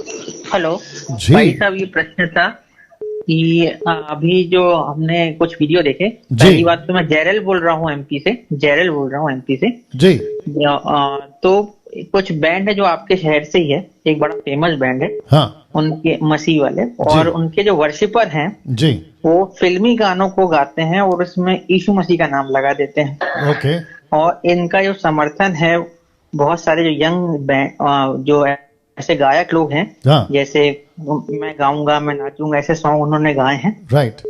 Hello जी भाई साहब, ये प्रश्न था कि अभी जो हमने कुछ वीडियो देखे। जी पहली बात तो मैं जैरल बोल रहा हूँ एमपी से। जैरल बोल रहा हूँ एमपी से। जी तो कुछ बैंड है जो आपके शहर से ही है, एक बड़ा फेमस बैंड है हाँ उनके, मसीह वाले। जी और उनके जो वर्शिपर हैं जी वो फिल्मी गानों को गाते हैं और उसमें यीशु मसीह का नाम लगा देते हैं। ओके और इनका जो समर्थन है, बहुत सारे जो यंग बैंड, जो ऐसे गायक लोग हैं, हाँ जैसे मैं गाऊंगा मैं नाचूंगा, ऐसे सॉन्ग उन्होंने गाए हैं राइट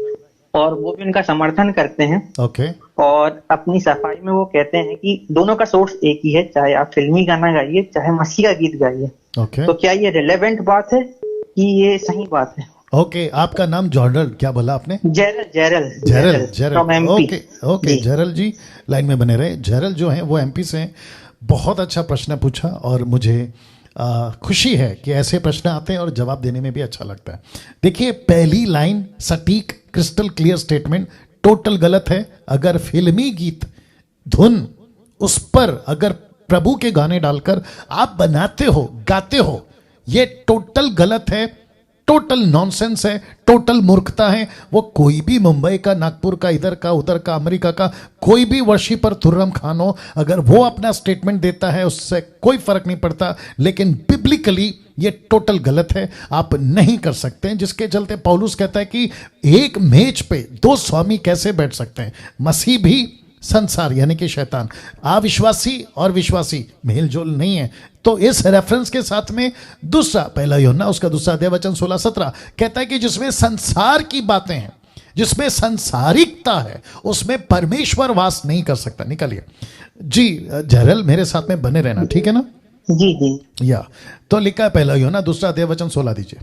और वो भी उनका समर्थन करते हैं। ओके और अपनी सफाई में वो कहते हैं कि दोनों का सोर्स एक ही है, चाहे आप फिल्मी गाना गाइए चाहे मसीह का गीत गाइए। ओके तो क्या ये रिलेवेंट बात है कि ये सही बात है? ओके आपका नाम जॉर्डल क्या बोला आपने? जैरल जैरल जरल फ्रॉम जरल एमपी। ओके ओके जी जरल जी लाइन में बने रहे। जरल जो हैं वो एमपी से हैं। बहुत अच्छा प्रश्न पूछा और मुझे खुशी है कि ऐसे प्रश्न आते हैं और जवाब देने में भी अच्छा लगता है। देखिए पहली लाइन सटीक क्रिस्टल क्लियर स्टेटमेंट टोटल गलत है। अगर फिल्मी गीत धुन उस पर अगर प्रभु के गाने डालकर आप बनाते हो गाते हो, ये टोटल गलत है, टोटल नॉनसेंस है, टोटल मूर्खता है। वो कोई भी मुंबई का, नागपुर का, इधर का, उधर का, अमेरिका का कोई भी वर्शिपर तुर्रम खान हो, अगर वो अपना स्टेटमेंट देता है उससे कोई फर्क नहीं पड़ता। लेकिन बिब्लिकली ये टोटल गलत है, आप नहीं कर सकते हैं। जिसके चलते पौलुस कहता है कि एक मेज पे दो स्वामी कैसे बैठ सकते हैं? मसीह भी, संसार यानी कि शैतान। अविश्वासी और विश्वासी मेल जोल नहीं है। तो इस रेफरेंस के साथ में दूसरा पहला यूहन्ना उसका दूसरा अध्याय वचन 16-17 कहता है कि जिसमें संसार की बातें हैं, जिसमें संसारिकता है, उसमें परमेश्वर वास नहीं कर सकता। निकलिए जी। जहरल मेरे साथ में बने रहना, ठीक है ना? जी जी। या तो लिखा है पहला यूहन्ना दूसरा अध्याय वचन 16 दीजिए।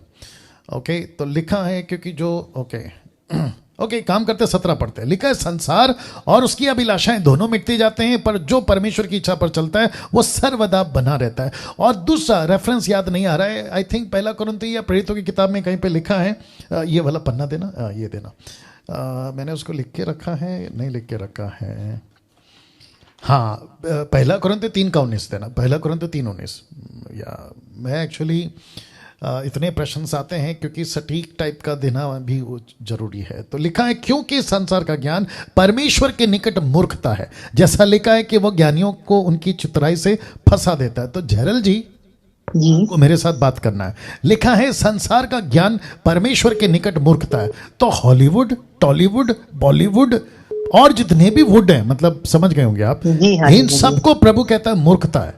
ओके तो लिखा है क्योंकि जो ओके ओके काम करते 17 पढ़ते हैं। लिखा है संसार और उसकी अभिलाषाएं दोनों मिटते जाते हैं, पर जो परमेश्वर की इच्छा पर चलता है वो सर्वदा बना रहता है। और दूसरा रेफरेंस याद नहीं आ रहा है, आई थिंक पहला कुरिन्थी या प्रेरितों की किताब में कहीं पे लिखा है। ये वाला पन्ना देना, ये देना। मैंने उसको लिख के रखा है, नहीं लिख के रखा है। हाँ पहला कुरिन्थी 3:19 देना, पहला कुरिन्थी 3:19। या मैं एक्चुअली इतने प्रश्न आते हैं क्योंकि सटीक टाइप का देना भी जरूरी है। तो लिखा है क्योंकि संसार का ज्ञान परमेश्वर के निकट मूर्खता है, जैसा लिखा है कि वो ज्ञानियों को उनकी चितराई से फंसा देता है। तो जहरल जी को मेरे साथ बात करना है। लिखा है संसार का ज्ञान परमेश्वर के निकट मूर्खता है। तो हॉलीवुड, टॉलीवुड, बॉलीवुड और जितने भी वुड हैं, मतलब समझ गए होंगे आप, इन सबको प्रभु कहता है मूर्खता है।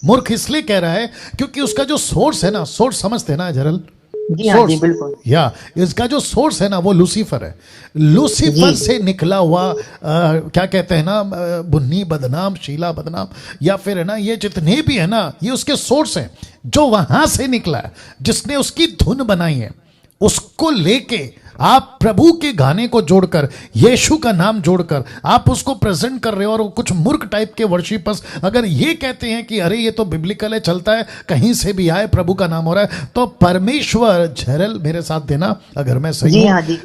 मूर्ख इसलिए कह रहा है क्योंकि उसका जो सोर्स है ना, सोर्स समझते हैं ना जरल? जी हाँ जी बिल्कुल। या इसका जो सोर्स है ना वो लूसीफर है। लूसीफर से निकला हुआ क्या कहते हैं ना, बुन्नी बदनाम, शीला बदनाम, या फिर है ना ये जितने भी है ना, ये उसके सोर्स हैं जो वहां से निकला है, जिसने उसकी धुन बनाई है। उसको लेके आप प्रभु के गाने को जोड़कर, यीशु का नाम जोड़कर आप उसको प्रेजेंट कर रहे हो। और कुछ मूर्ख टाइप के वर्शिपर्स अगर ये कहते हैं कि अरे ये तो बिब्लिकल है, चलता है, कहीं से भी आए, प्रभु का नाम हो रहा है, तो परमेश्वर, झरल मेरे साथ देना अगर मैं सही हूं,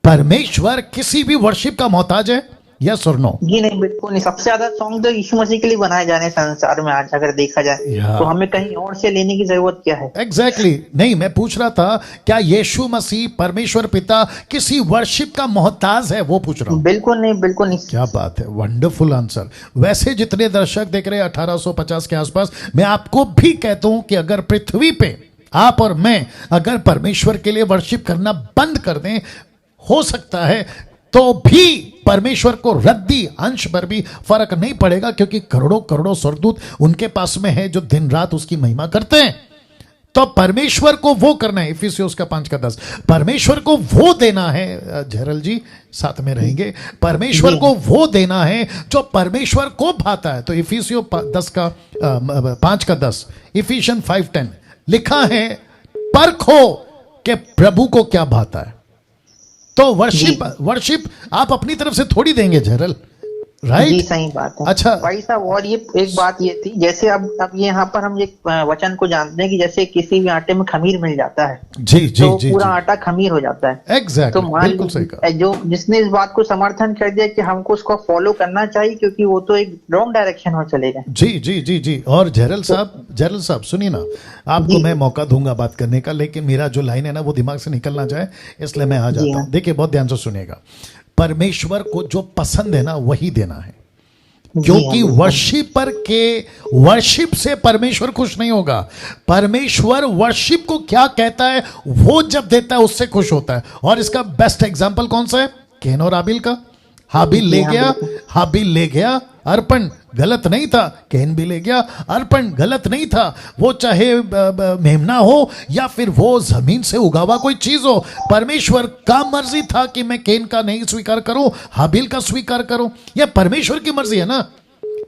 परमेश्वर किसी भी वर्शिप का मोहताज है? यस और नो? जी नहीं, बिल्कुल नहीं। सबसे ज्यादा सॉन्ग तो यीशु मसीह के लिए बनाए जाने संसार में आज अगर देखा जाए, तो हमें कहीं और से लेने की जरूरत क्या है? एग्जैक्टली नहीं, मैं पूछ रहा था क्या यीशु मसीह परमेश्वर पिता किसी वर्शिप का मोहताज है, वो पूछ रहा हूं। बिल्कुल नहीं, बिल्कुल नहीं। क्या बात है, वंडरफुल आंसर। वैसे जितने दर्शक देख रहे हैं 1850 के आसपास, मैं आपको भी कहता हूं कि अगर पृथ्वी पे आप और मैं अगर परमेश्वर के लिए वर्शिप करना बंद कर दें, हो सकता है तो भी परमेश्वर को रद्दी अंश पर भी फर्क नहीं पड़ेगा, क्योंकि करोड़ों करोड़ों स्वर्गदूत उनके पास में है जो दिन रात उसकी महिमा करते हैं। तो परमेश्वर को वो करना है। इफिसियों का 5:10 परमेश्वर को वो देना है। झरल जी साथ में रहेंगे। परमेश्वर को वो देना है जो परमेश्वर को भाता है। तो इफिसियों 5:10, इफिशियन 5:10 लिखा है परखो कि प्रभु को क्या भाता है। तो वर्शिप आप अपनी तरफ से थोड़ी देंगे झरल, राइट। जी सही बात है। अच्छा भाई साहब, और ये एक बात ये थी, जैसे अब यहाँ पर हम एक वचन को जानते हैं कि जैसे किसी भी आटे में खमीर मिल जाता है जी जी तो जी पूरा जी, आटा खमीर हो जाता है। तो एग्जैक्टली, मान बिल्कुल सही कहा। लीजिए जो जिसने इस बात को समर्थन कर दिया कि हमको उसको फॉलो करना चाहिए, क्योंकि वो तो एक रॉन्ग डायरेक्शन में चलेगा। जी जी जी जी। और जरल तो साहब सुनिए ना, आपको जी मैं मौका दूंगा बात करने का, लेकिन मेरा जो लाइन है ना वो दिमाग से निकल ना जाए, इसलिए मैं आ जी जाता हाँ हूं। देखिए बहुत ध्यान से सुनिएगा, परमेश्वर को जो पसंद है ना वही देना है, जी हाँ क्योंकि बिल्कुल। वर्शिपर के वर्शिप से परमेश्वर खुश नहीं होगा। परमेश्वर वर्शिप को क्या कहता है वो जब देता है उससे खुश होता है। और इसका बेस्ट एग्जांपल कौन सा है? कैन और हाबिल का। जी हाँ बिल्कुल। हाबिल ले गया अर्पण, गलत नहीं था। कैन भी ले गया अर्पण, गलत नहीं था। वो चाहे मेमना हो या फिर वो जमीन से उगा हुआ कोई चीज हो, परमेश्वर का मर्जी था कि मैं कैन का नहीं स्वीकार करूं, हाबिल का स्वीकार करूं। यह परमेश्वर की मर्जी है ना,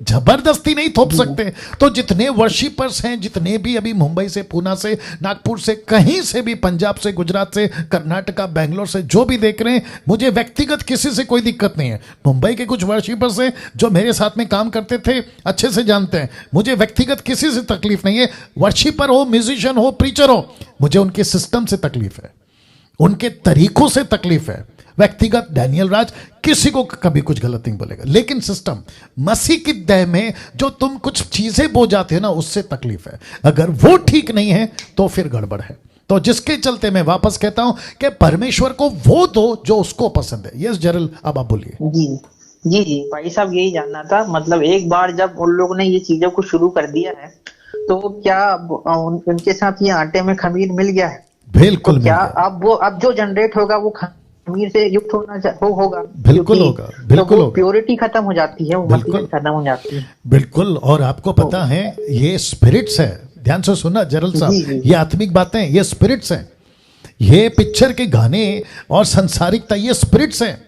जबरदस्ती नहीं थोप जी सकते। तो जितने वर्शिपर्स हैं, जितने भी अभी मुंबई से, पूना से, नागपुर से, कहीं से भी, पंजाब से, गुजरात से, कर्नाटका, बैंगलोर से जो भी देख रहे हैं, मुझे व्यक्तिगत किसी से कोई दिक्कत नहीं है। मुंबई के कुछ वर्शिपर्स हैं जो मेरे साथ में काम करते थे, अच्छे से जानते हैं, मुझे व्यक्तिगत किसी से तकलीफ नहीं है। वर्शिपर हो, म्यूजिशियन हो, प्रीचर हो, मुझे उनके सिस्टम से तकलीफ है, उनके तरीकों से तकलीफ है। व्यक्तिगत डैनियल राज किसी को कभी कुछ गलत नहीं बोलेगा, लेकिन सिस्टम, मसीह की दया में जो तुम कुछ चीजें बो जाते हो ना, उससे तकलीफ है। अगर वो ठीक नहीं है तो फिर गड़बड़ है। तो जिसके चलते मैं वापस कहता हूं कि परमेश्वर को वो दो जो उसको पसंद है। यस जरल, अब आप बोलिए। जी जी जी भाई साहब, यही जानना था। मतलब एक बार जब उन लोगों ने ये चीजों को शुरू कर दिया है, तो क्या उनके साथ ये आटे में खमीर मिल गया है? तो बिल्कुल मिल क्या गया, अब जो जनरेट होगा वो खमीर से युक्त होगा, बिल्कुल क्योंकि होगा, तो बिल्कुल वो होगा, प्योरिटी खत्म हो जाती है, वो बिल्कुल मसीहत खत्म हो जाती है। बिल्कुल। और आपको तो पता है ये स्पिरिट्स है, ध्यान से सुनना जरल साहब, जी जी ये आत्मिक बातें, ये स्पिरिट्स हैं। ये पिक्चर के गाने और संसारिकता, ये स्पिरिट्स हैं।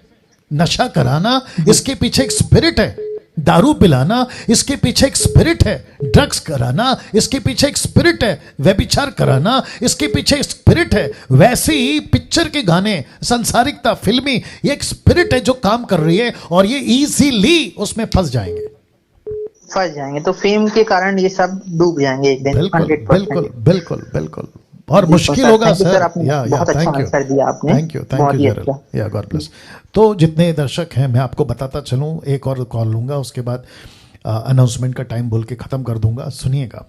नशा कराना, इसके पीछे एक स्पिरिट है। दारू पिलाना, इसके पीछे एक स्पिरिट है। ड्रग्स कराना, इसके पीछे एक स्पिरिट है। व्यभिचार कराना, इसके पीछे एक स्पिरिट है। वैसे ही पिक्चर के गाने, संसारिकता, फिल्मी, ये एक स्पिरिट है जो काम कर रही है, और ये इजीली उसमें फंस जाएंगे। तो फेम के कारण ये सब डूब जाएंगे एक दिन, बिल्कुल 100%। बिल्कुल बिल्कुल बिल्कुल। और जी तो मुश्किल सर, होगा थैंक यू सर, सर। आपने या बहुत अच्छा थैंक यू, आंसर दिया आपने, थैंक यू बहुत ही जरल, अच्छा। या गॉड ब्लेस। तो जितने दर्शक हैं, मैं आपको बताता चलूं, एक और कॉल लूंगा, उसके बाद अनाउंसमेंट का टाइम बोल के ख़त्म कर दूंगा। सुनिएगा,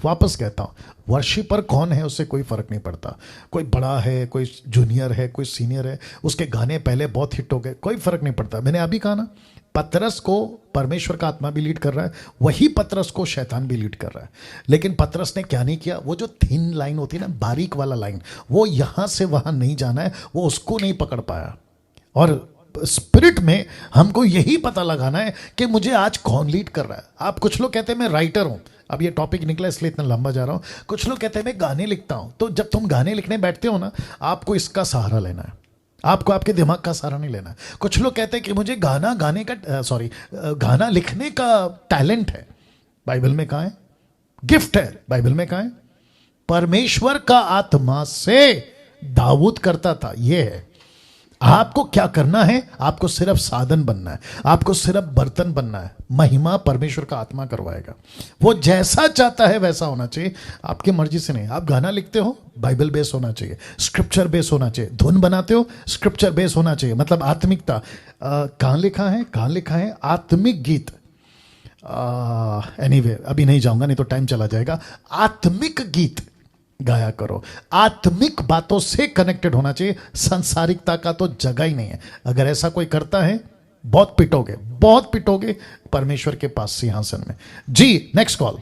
वापस कहता हूँ, वर्शिपर कौन है उससे कोई फ़र्क नहीं पड़ता। कोई बड़ा है, कोई जूनियर है, कोई सीनियर है, उसके गाने पहले बहुत हिट हो गए, कोई फ़र्क नहीं पड़ता। मैंने अभी कहा ना, पतरस को परमेश्वर का आत्मा भी लीड कर रहा है, वही पतरस को शैतान भी लीड कर रहा है। लेकिन पतरस ने क्या नहीं किया, वो जो थिन लाइन होती है ना, बारीक वाला लाइन, वो यहाँ से वहाँ नहीं जाना है, वो उसको नहीं पकड़ पाया। और स्पिरिट में हमको यही पता लगाना है कि मुझे आज कौन लीड कर रहा है। आप, कुछ लोग कहते हैं मैं राइटर हूं, अब ये टॉपिक निकला इसलिए इतना लंबा जा रहा हूं। कुछ लोग कहते हैं मैं गाने लिखता हूं। तो जब तुम गाने लिखने बैठते हो ना, आपको इसका सहारा लेना है, आपको आपके दिमाग का सहारा नहीं लेना है। कुछ लोग कहते हैं कि मुझे गाना लिखने का टैलेंट है। बाइबल में कहाँ है? गिफ्ट है। बाइबल में कहाँ है? परमेश्वर का आत्मा से दाऊद करता था। ये है। आपको क्या करना है? आपको सिर्फ साधन बनना है, आपको सिर्फ बर्तन बनना है। महिमा परमेश्वर का आत्मा करवाएगा। वो जैसा चाहता है वैसा होना चाहिए, आपकी मर्जी से नहीं। आप गाना लिखते हो, बाइबल बेस होना चाहिए, स्क्रिप्चर बेस होना चाहिए। धुन बनाते हो, स्क्रिप्चर बेस होना चाहिए, मतलब आत्मिकता। कहाँ लिखा है? कहाँ लिखा है? आत्मिक गीत। एनीवे, अभी नहीं जाऊंगा, नहीं तो टाइम चला जाएगा। आत्मिक गीत गाया करो, आत्मिक बातों से कनेक्टेड होना चाहिए। सांसारिकता का तो जगह ही नहीं है। अगर ऐसा कोई करता है, बहुत पिटोगे, बहुत पिटोगे परमेश्वर के पास सिंहासन में। जी, नेक्स्ट कॉल।